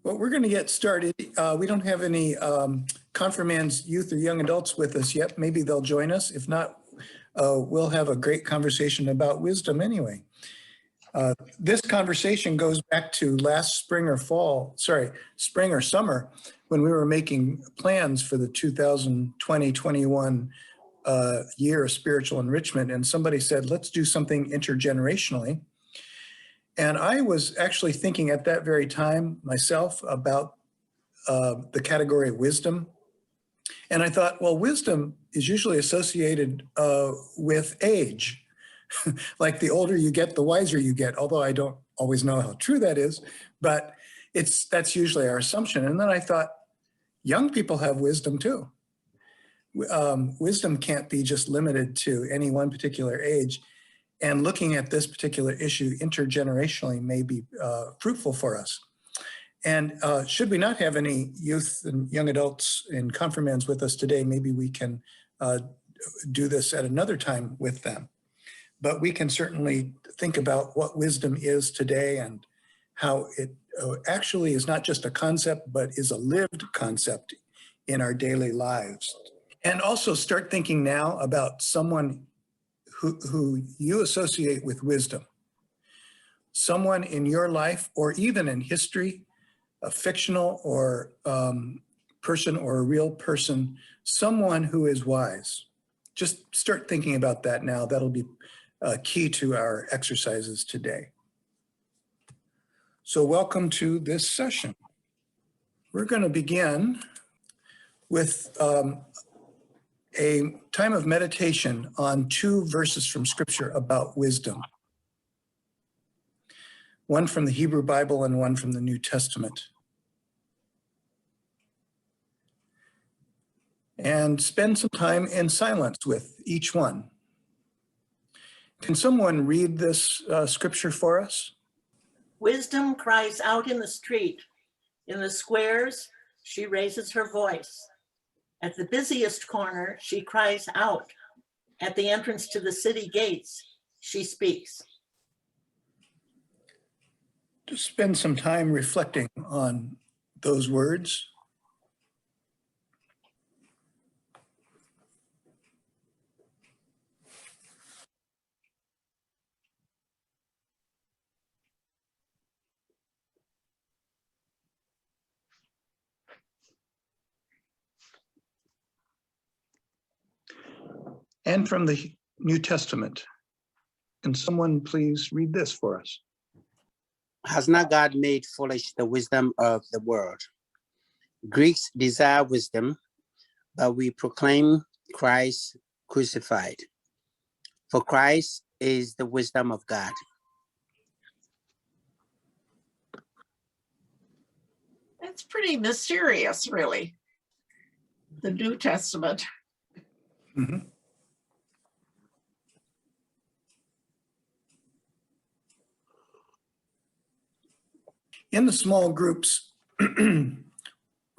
Well, we're going to get started. We don't have any confirmands, youth, or young adults with us yet. Maybe they'll join us. If not, we'll have a great conversation about wisdom anyway. This conversation goes back to last spring or summer, when we were making plans for the 2020-21 year of spiritual enrichment. And somebody said, let's do something intergenerationally. And I was actually thinking at that very time myself about the category of wisdom. And I thought, well, wisdom is usually associated with age. Like the older you get, the wiser you get, although I don't always know how true that is, but that's usually our assumption. And then I thought, young people have wisdom too. Wisdom can't be just limited to any one particular age. And looking at this particular issue intergenerationally may be fruitful for us. And should we not have any youth and young adults and confirmands with us today, maybe we can do this at another time with them. But we can certainly think about what wisdom is today and how it actually is not just a concept, but is a lived concept in our daily lives. And also start thinking now about someone who you associate with wisdom. Someone in your life, or even in history, a fictional or person or a real person, someone who is wise. Just start thinking about that now. That'll be key to our exercises today. So welcome to this session. We're going to begin with a time of meditation on two verses from Scripture about wisdom. One from the Hebrew Bible and one from the New Testament. And spend some time in silence with each one. Can someone read this scripture for us? Wisdom cries out in the street. In the squares, she raises her voice. At the busiest corner, she cries out. At the entrance to the city gates, she speaks. Just spend some time reflecting on those words. And from the New Testament, can someone please read this for us? Has not God made foolish the wisdom of the world? Greeks desire wisdom, but we proclaim Christ crucified. For Christ is the wisdom of God. That's pretty mysterious, really. The New Testament. Mm-hmm. In the small groups, we're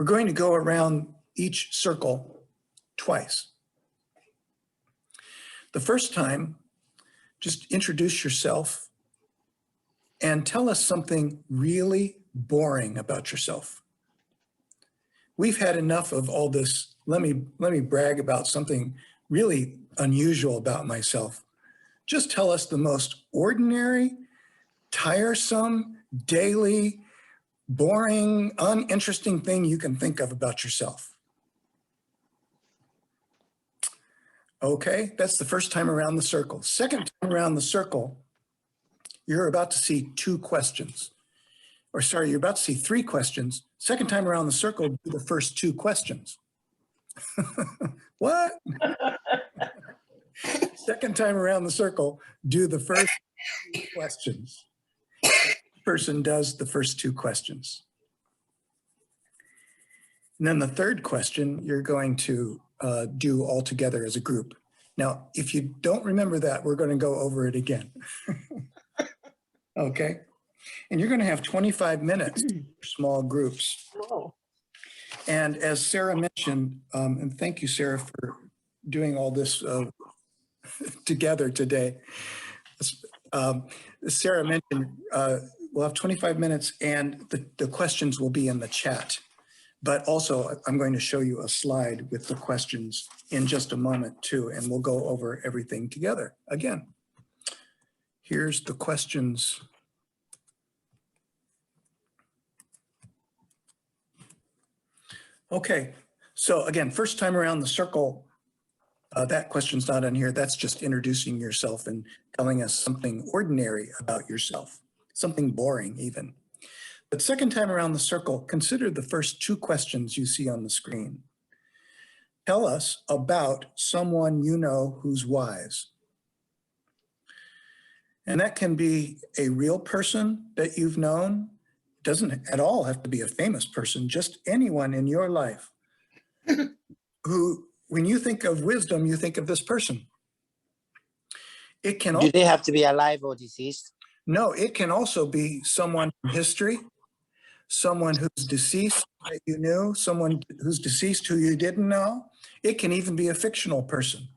going to go around each circle twice. The first time, just introduce yourself and tell us something really boring about yourself. We've had enough of all this. Let me brag about something really unusual about myself. Just tell us the most ordinary, tiresome, daily, boring, uninteresting thing you can think of about yourself. Okay, that's the first time around the circle. Second time around the circle, you're about to see two questions. Or sorry, you're about to see three questions. Second time around the circle, do the first two questions. What? Second time around the circle, do the first two questions. Person does the first two questions. And then the third question, you're going to do all together as a group. Now, if you don't remember that, we're going to go over it again. Okay? And you're going to have 25 minutes for small groups. Whoa. And as Sarah mentioned, and thank you, Sarah, for doing all this together today. Sarah mentioned we'll have 25 minutes, and the questions will be in the chat. But also, I'm going to show you a slide with the questions in just a moment too, and we'll go over everything together again. Here's the questions. Okay, so again, first time around the circle, that question's not on here. That's just introducing yourself and telling us something ordinary about yourself, something boring even. But second time around the circle, consider the first two questions you see on the screen. Tell us about someone you know who's wise. And that can be a real person that you've known. It doesn't at all have to be a famous person, just anyone in your life who, when you think of wisdom, you think of this person. It can Do they have to be alive or deceased? No, it can also be someone from history, someone who's deceased that you knew, someone who's deceased who you didn't know. It can even be a fictional person.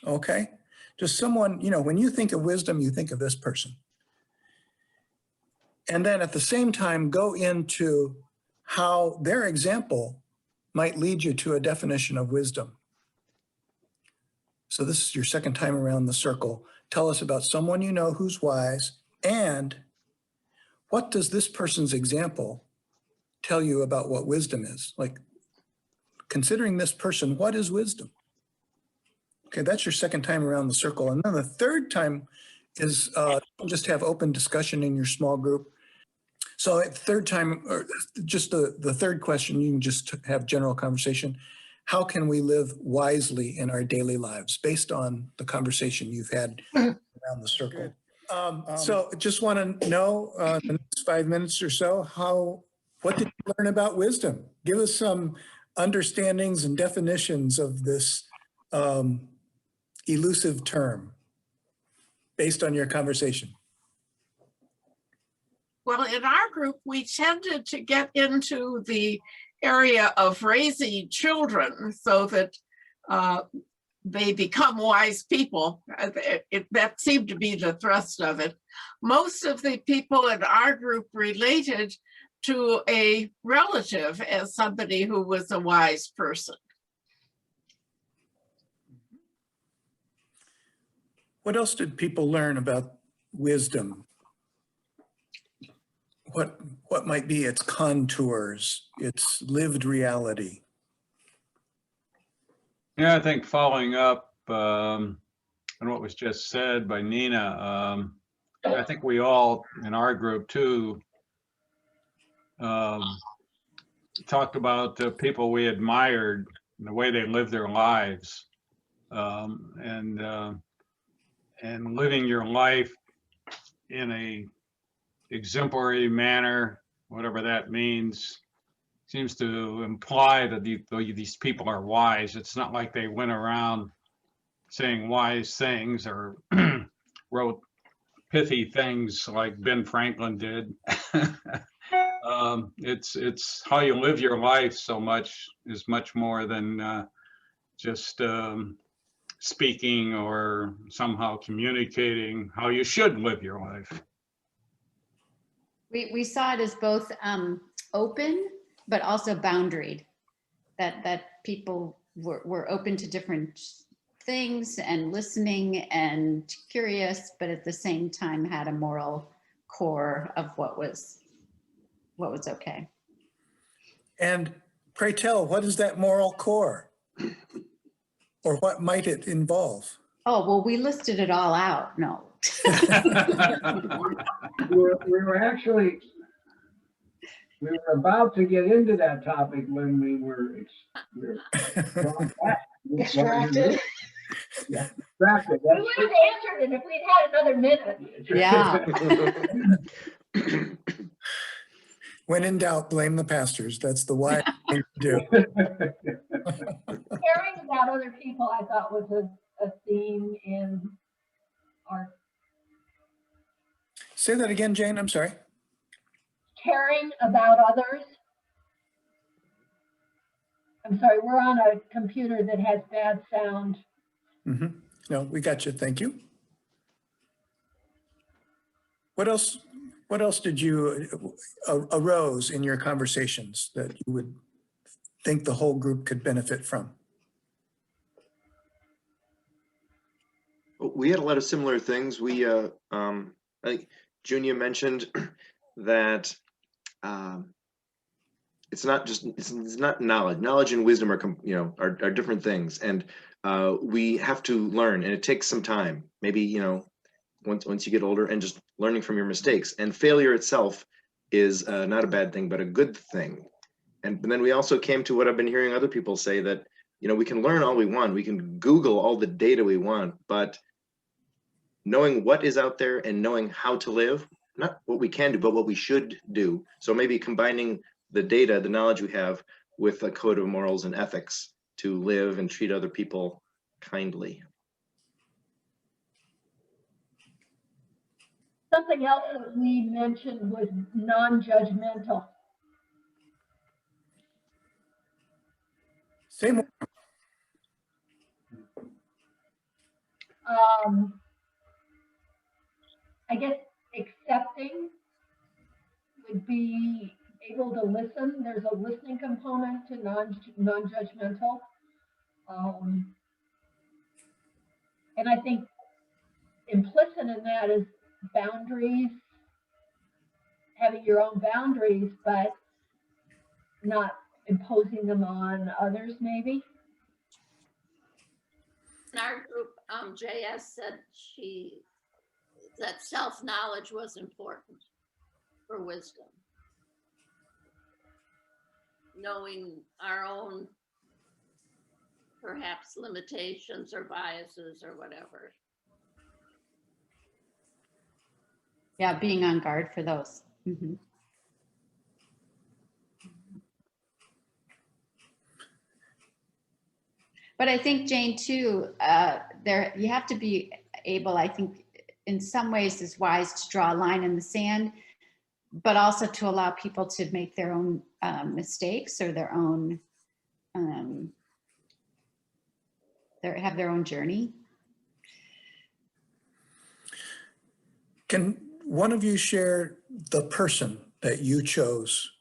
Okay? Just someone, you know, when you think of wisdom, you think of this person. And then at the same time, go into how their example might lead you to a definition of wisdom. So this is your second time around the circle. Tell us about someone you know who's wise, and what does this person's example tell you about what wisdom is? Like, considering this person, what is wisdom? Okay, that's your second time around the circle. And then the third time is just have open discussion in your small group. So at third time, or just the third question, you can just have general conversation. How can we live wisely in our daily lives based on the conversation you've had around the circle? So just want to know the next 5 minutes or so, what did you learn about wisdom? Give us some understandings and definitions of this elusive term based on your conversation. Well, in our group, we tended to get into the area of raising children so that they become wise people. That seemed to be the thrust of it. Most of the people in our group related to a relative as somebody who was a wise person. What else did people learn about wisdom? What might be its contours, its lived reality? Yeah, I think following up on what was just said by Nina, I think we all in our group too talked about the people we admired and the way they lived their lives, and living your life in a exemplary manner, whatever that means, seems to imply that these people are wise. It's not like they went around saying wise things or wrote pithy things like Ben Franklin did. It's how you live your life is much more than just speaking or somehow communicating how you should live your life. We saw it as both open, but also boundaried, that people were open to different things and listening and curious, but at the same time had a moral core of what was okay. And pray tell, what is that moral core? Or what might it involve? Oh, well, we listed it all out. No. We were about to get into that topic when we were Distracted. Yeah, distracted. We would have answered it if we'd had another minute. Yeah. When in doubt, blame the pastors. That's the wise thing to do. Caring about other people, I thought, was a theme in our Say that again, Jane, I'm sorry. caring about others. I'm sorry, we're on a computer that has bad sound. No, we got you. Thank you. What else did you arose in your conversations that you would think the whole group could benefit from? We had a lot of similar things. We, I think Junia mentioned that it's not just, it's not knowledge. Knowledge and wisdom are different things, and we have to learn, and it takes some time. Maybe once you get older, and just learning from your mistakes. And failure itself is not a bad thing, but a good thing. And then we also came to what I've been hearing other people say, that we can learn all we want, we can Google all the data we want, but knowing what is out there and knowing how to live, not what we can do, but what we should do. So maybe combining the data, the knowledge we have, with a code of morals and ethics to live and treat other people kindly. Something else that we mentioned was non-judgmental. Same. I guess accepting would be able to listen. There's a listening component to non-judgmental. And I think implicit in that is boundaries, having your own boundaries, but not imposing them on others, maybe. In our group, JS said that self-knowledge was important for wisdom. Knowing our own, perhaps, limitations or biases or whatever. Yeah, being on guard for those. Mhm. But I think, Jane, too, you have to be able, I think, in some ways is wise to draw a line in the sand, but also to allow people to make their own mistakes or their own, have their own journey. Can one of you share the person that you chose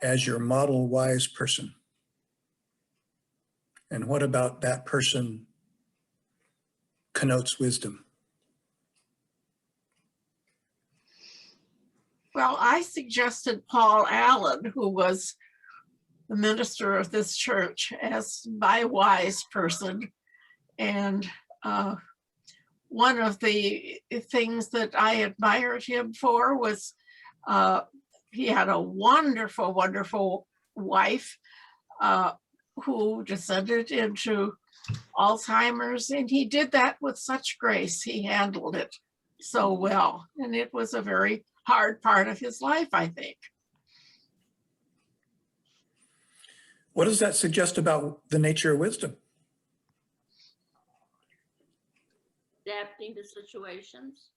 as your model wise person? And what about that person connotes wisdom? Well, I suggested Paul Allen, who was the minister of this church, as my wise person. And one of the things that I admired him for was he had a wonderful, wonderful wife who descended into Alzheimer's, and he did that with such grace. He handled it so well, and it was a very hard part of his life, I think. What does that suggest about the nature of wisdom? Adapting to situations.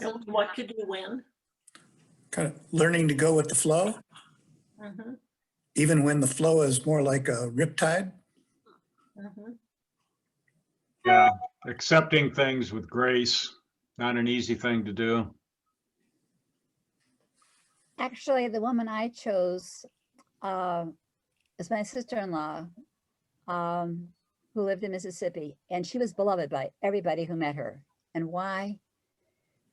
Knowing what to do when. Kind of learning to go with the flow, even when the flow is more like a riptide. Yeah, accepting things with grace, not an easy thing to do. Actually, the woman I chose is my sister-in-law, who lived in Mississippi, and she was beloved by everybody who met her. And why?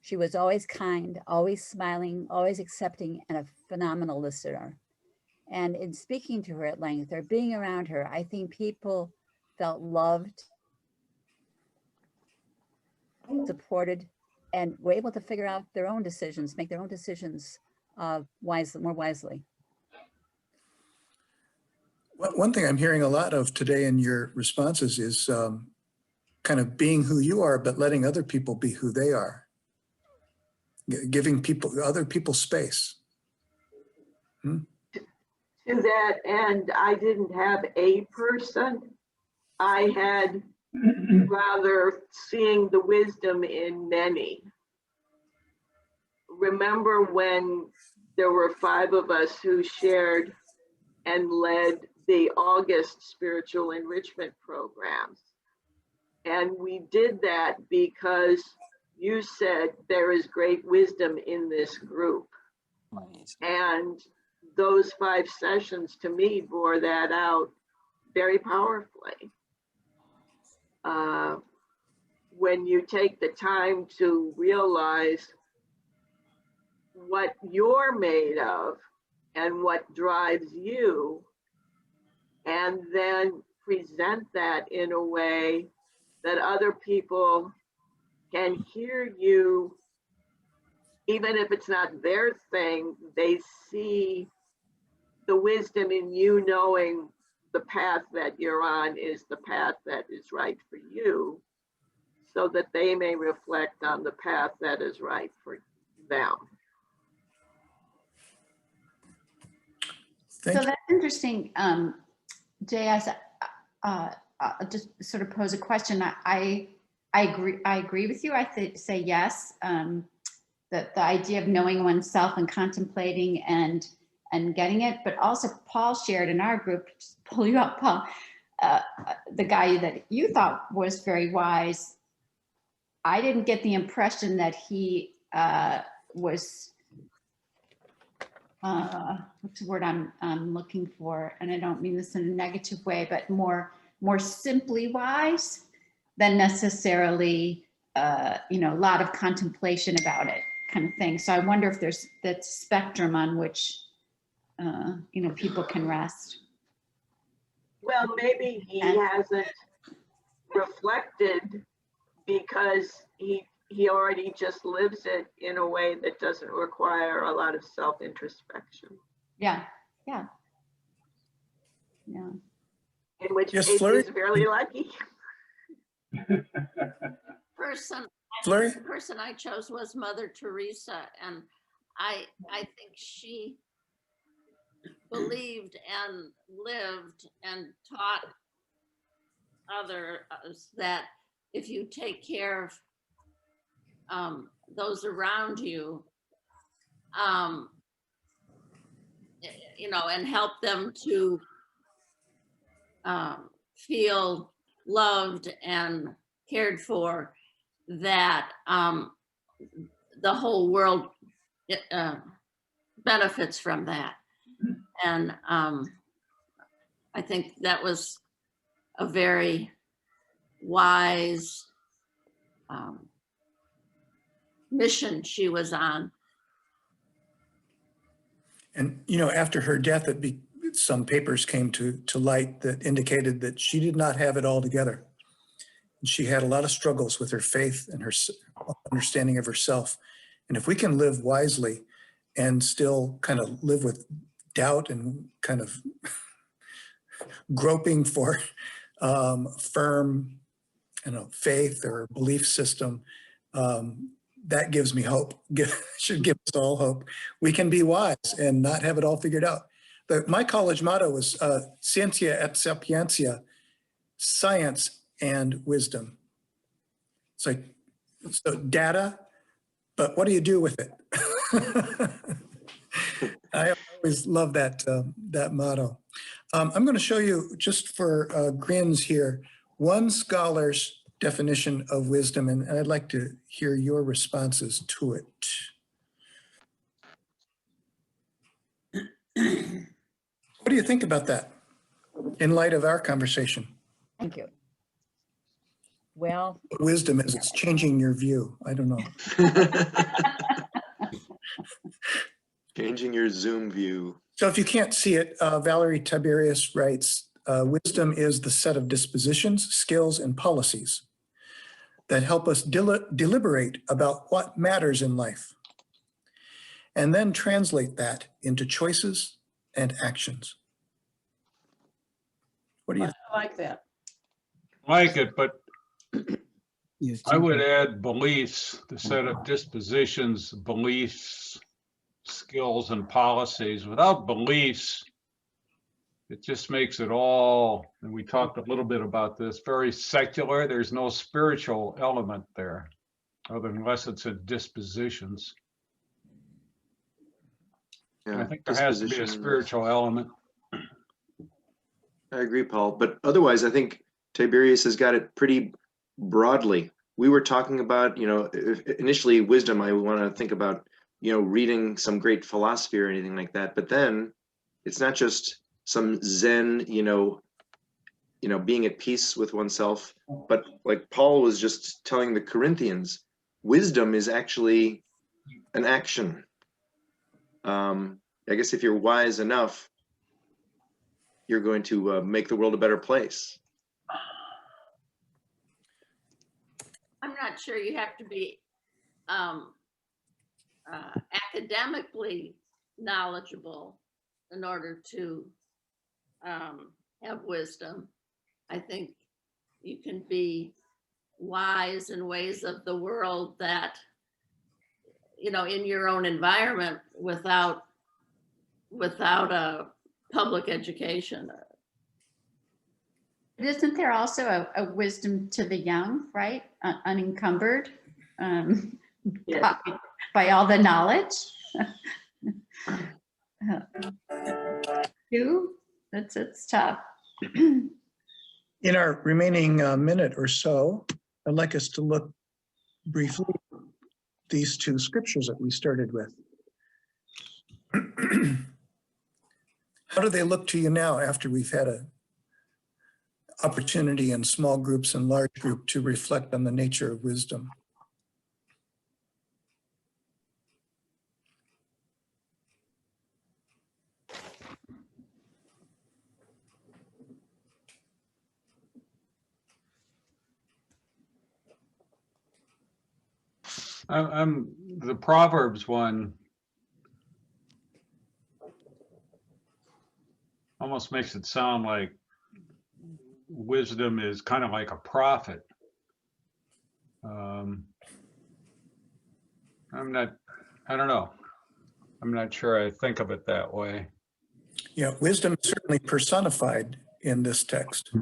She was always kind, always smiling, always accepting, and a phenomenal listener. And in speaking to her at length or being around her, I think people felt loved, supported, and were able to figure out their own decisions, make their own decisions more wisely. One thing I'm hearing a lot of today in your responses is kind of being who you are, but letting other people be who they are. Giving other people space. To that end, I didn't have a person. I had rather seeing the wisdom in many. Remember when there were 5 of us who shared and led the August spiritual enrichment programs. And we did that because you said there is great wisdom in this group. And those 5 sessions to me bore that out very powerfully. When you take the time to realize what you're made of and what drives you, and then present that in a way that other people can hear you, even if it's not their thing, they see the wisdom in you knowing the path that you're on is the path that is right for you, so that they may reflect on the path that is right for them. So Thank you. that's interesting. Jay, just sort of pose a question. I agree with you. Say yes. That the idea of knowing oneself and contemplating and getting it, but also Paul shared in our group, just pull you up, Paul, the guy that you thought was very wise. I didn't get the impression that he was, what's the word I'm looking for? And I don't mean this in a negative way, but more simply wise than necessarily, a lot of contemplation about it kind of thing. So I wonder if there's that spectrum on which, people can rest. Well, maybe he hasn't reflected because he already just lives it in a way that doesn't require a lot of self-introspection. Yeah. In which Yes, case Fleur? he's very lucky. Fleury? The person I chose was Mother Teresa, and I think she believed and lived and taught others that if you take care of those around you, and help them to feel loved and cared for, that the whole world benefits from that. And I think that was a very wise mission she was on. And, after her death, some papers came to light that indicated that she did not have it all together. And she had a lot of struggles with her faith and her understanding of herself. And if we can live wisely and still kind of live with doubt and kind of groping for firm, faith or belief system, that gives me hope, should give us all hope. We can be wise and not have it all figured out. My college motto was Scientia et Sapientia, science and wisdom. So data, but what do you do with it? I always love that motto. I'm going to show you, just for grins here, one scholar's definition of wisdom, and I'd like to hear your responses to it. What do you think about that in light of our conversation? Thank you. Well, Wisdom is, it's changing your view. I don't know. Changing your Zoom view. So if you can't see it, Valerie Tiberius writes, wisdom is the set of dispositions, skills, and policies that help us deliberate about what matters in life, and then translate that into choices and actions. What do you think? I like that. Like it, but I would add beliefs, the set of dispositions, beliefs, skills, and policies. Without beliefs, it just makes it all, and we talked a little bit about this, very secular. There's no spiritual element there, unless it's in dispositions. Yeah, I think there has to be a dispositions. spiritual element. I agree, Paul. But otherwise, I think Tiberius has got it pretty broadly. we were talking about, initially wisdom, I want to think about, reading some great philosophy or anything like that. But then it's not just some Zen, being at peace with oneself, but like Paul was just telling the Corinthians, wisdom is actually an action. I guess if you're wise enough, you're going to make the world a better place. I'm not sure you have to be academically knowledgeable in order to have wisdom. I think you can be wise in ways of the world that, in your own environment without a public education. But isn't there also a wisdom to the young, right? Unencumbered Yes. by all the knowledge. It's tough. In our remaining minute or so, I'd like us to look briefly at these two scriptures that we started with. How do they look to you now after we've had an opportunity in small groups and large group to reflect on the nature of wisdom? I'm the Proverbs one almost makes it sound like wisdom is kind of like a prophet. I don't know. I'm not sure I think of it that way. Yeah, wisdom is certainly personified in this text.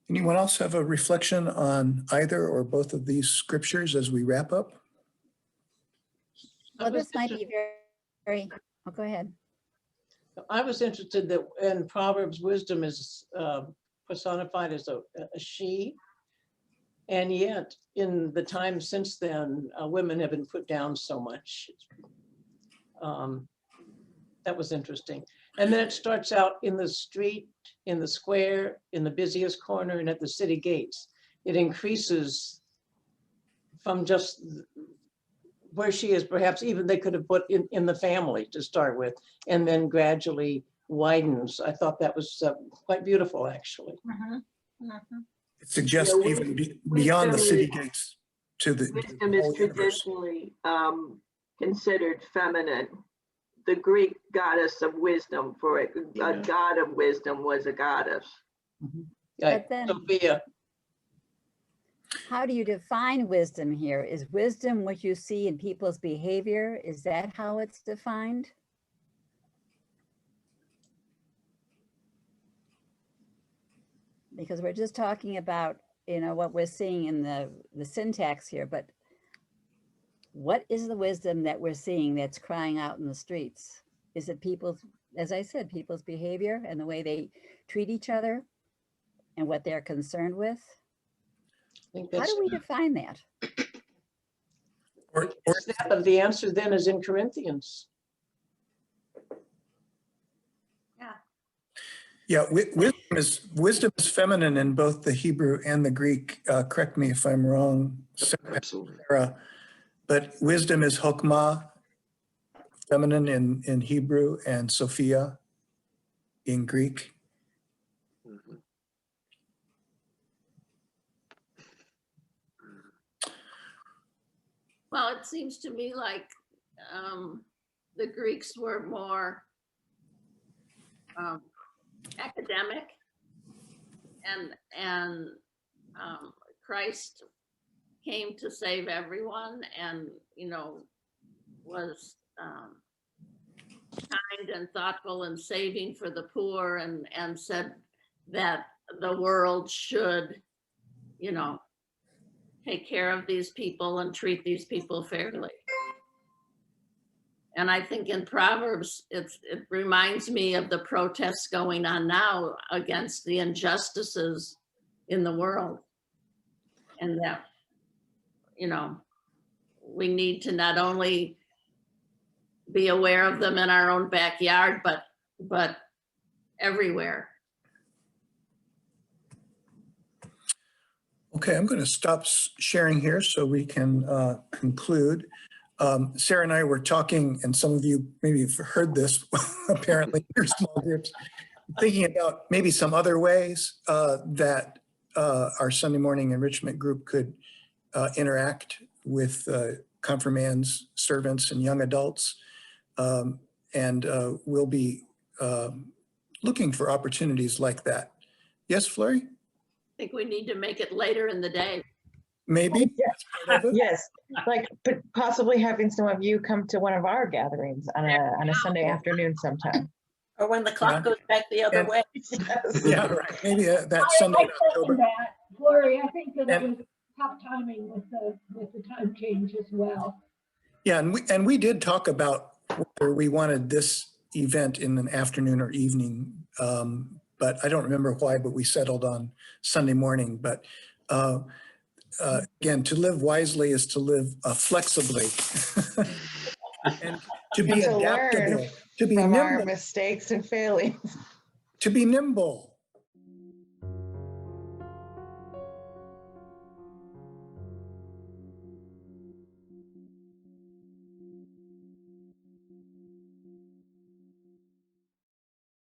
Anyone else have a reflection on either or both of these scriptures as we wrap up? Well, this might be very, oh, go ahead. I was interested that in Proverbs, wisdom is personified as a she. And yet, in the time since then, women have been put down so much. That was interesting. And then it starts out in the street, in the square, in the busiest corner, and at the city gates. It increases from just where she is, perhaps even they could have put in the family to start with, and then gradually widens. I thought that was quite beautiful, actually. It suggests even beyond the city gates to the Wisdom is traditionally considered feminine. The Greek goddess of wisdom, for it, a god of wisdom was a goddess. But then, Sophia. how do you define wisdom here? Is wisdom what you see in people's behavior? Is that how it's defined? Because we're just talking about, what we're seeing in the syntax here, but what is the wisdom that we're seeing that's crying out in the streets? Is it people's, as I said, people's behavior and the way they treat each other and what they're concerned with? How do we define that? The answer then is in Corinthians. Yeah, wisdom is feminine in both the Hebrew and the Greek. Correct me if I'm wrong, Absolutely. Sarah. But wisdom is chokmah, feminine in Hebrew, and Sophia in Greek. Mhm. Well, it seems to me like the Greeks were more academic, and Christ came to save everyone, and was kind and thoughtful and saving for the poor, and said that the world should take care of these people and treat these people fairly. And I think in Proverbs, it reminds me of the protests going on now against the injustices in the world. And that, you know, we need to not only be aware of them in our own backyard, but everywhere. Okay, I'm going to stop sharing here so we can conclude. Sarah and I were talking, and some of you maybe have heard this, apparently, in your small groups, thinking about maybe some other ways that our Sunday morning enrichment group could interact with confirmands, servants, and young adults. And we'll be looking for opportunities like that. Yes, Florrie? I think we need to make it later in the day. Maybe? That's part of it. Yes, like possibly having some of you come to one of our gatherings on a Sunday afternoon sometime. Or when the clock goes back the other And- way. Yeah, right. Maybe that I Sunday in second October. that, Lori. I think that it And- was tough timing with the time change as well. Yeah, and we did talk about whether we wanted this event in an afternoon or evening, but I don't remember why, but we settled on Sunday morning. But again, to live wisely is to live flexibly and to be And to learn adaptable, to be From our nimble, mistakes and failings. to be nimble.